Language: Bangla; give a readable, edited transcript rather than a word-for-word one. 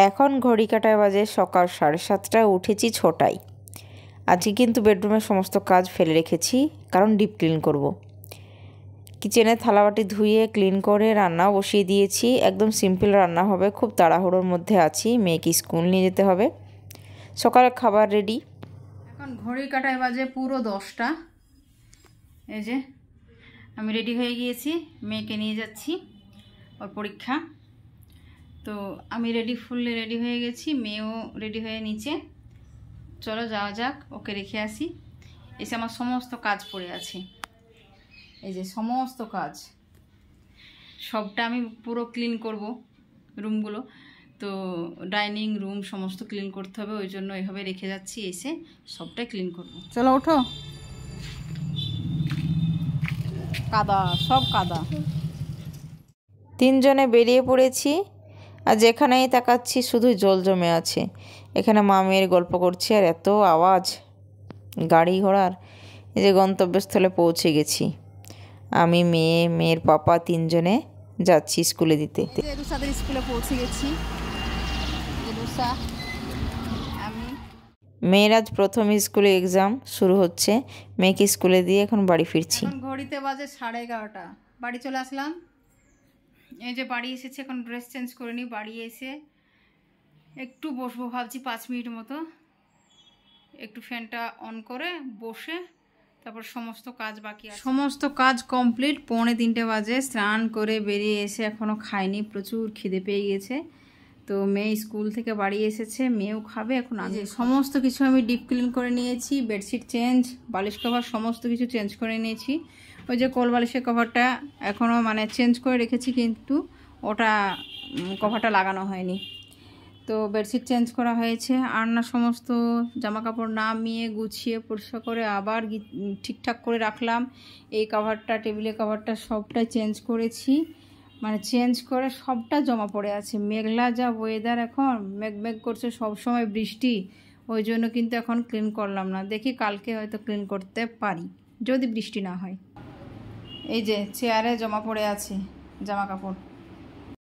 এখন ঘড়ি কাঁটায় বাজে সকাল 7:30। উঠেছি 6টায়। আজকে কিন্তু বেডরুমের সমস্ত কাজ ফেলে রেখেছি, কারণ ডিপ ক্লিন করব। কিচেনে থালাবাটি ধুয়ে ক্লিন করে রান্নাও বসিয়ে দিয়েছি। একদম সিম্পল রান্না হবে, খুব তাড়াহুড়োর মধ্যে আছি, মেয়েকে স্কুল নিয়ে যেতে হবে। সকালের খাবার রেডি। এখন ঘড়ি কাঁটায় বাজে পুরো 10টা। এই যে আমি রেডি হয়ে গিয়েছি, মেয়েকে নিয়ে যাচ্ছি, ওর পরীক্ষা। তো আমি ফুললি রেডি হয়ে গেছি, মেয়েও রেডি হয়ে নিচে। চলো যাওয়া যাক, ওকে রেখে আসি। এসে আমার সমস্ত কাজ পড়ে আছে, এই যে সমস্ত কাজ, সবটা আমি পুরো ক্লিন করব রুমগুলো। তো ডাইনিং রুম সমস্ত ক্লিন করতে হবে, ওই জন্য এইভাবে রেখে যাচ্ছি, এসে সবটাই ক্লিন করব। চলো ওঠো, কাদা, সব কাদা। তিনজনে বেরিয়ে পড়েছি, আর যেখানেই তাকাচ্ছি শুধু জল জমে আছে। এখানে মা মেয়ের গল্প করছে, আর এত আওয়াজ গাড়ি ঘোড়ার। এই যে গন্তব্যস্থলে পৌঁছে গেছি। আমি মেয়ের পাপা তিনজনে যাচ্ছি স্কুলে দিতে। রুসাদের স্কুলে পৌঁছে গেছি। মেয়ের আজ প্রথম স্কুলে এক্সাম শুরু হচ্ছে, মেয়েকে স্কুলে দিয়ে এখন বাড়ি ফিরছি। ঘড়িতে বাজে 11:30। বাড়ি চলে আসলাম। এই যে বাড়ি এসেছি, এখন ড্রেস চেঞ্জ করে নিই। বাড়ি এসে একটু বসবো ভাবছি, 5 মিনিট মতো, একটু ফ্যানটা অন করে বসে তারপর সমস্ত কাজ বাকি আছে। সমস্ত কাজ কমপ্লিট। 2:45 বাজে। স্নান করে বেরিয়ে এসে এখনও খাইনি, প্রচুর খিদে পেয়ে গেছে। তো মেয়ে স্কুল থেকে বাড়ি এসেছে, মেয়েও খাবে। এখন আমি সমস্ত কিছু আমি ডিপ ক্লিন করে নিয়েছি, বেডশিট চেঞ্জ, বালিশ কভার সমস্ত কিছু চেঞ্জ করে নিয়েছি। ওই যে কোল বালিশের কভারটা এখনও চেঞ্জ করে রেখেছি, কিন্তু ওটা কভারটা লাগানো হয়নি। তো বেডশিট চেঞ্জ করা হয়েছে। আর না, সমস্ত জামা কাপড় নামিয়ে গুছিয়ে পরিষ্কার করে আবার ঠিকঠাক করে রাখলাম। এই কভারটা, টেবিলের কভারটা সবটাই চেঞ্জ করেছি, চেঞ্জ করে সবটা জমা পড়ে আছে। মেঘলা যা ওয়েদার, এখন মেঘ করছে, সব সময় বৃষ্টি, ওই জন্য কিন্তু এখন ক্লিন করলাম না। দেখি কালকে হয়তো ক্লিন করতে পারি, যদি বৃষ্টি না হয়। এই যে চেয়ারে জমা পড়ে আছে জামা কাপড়।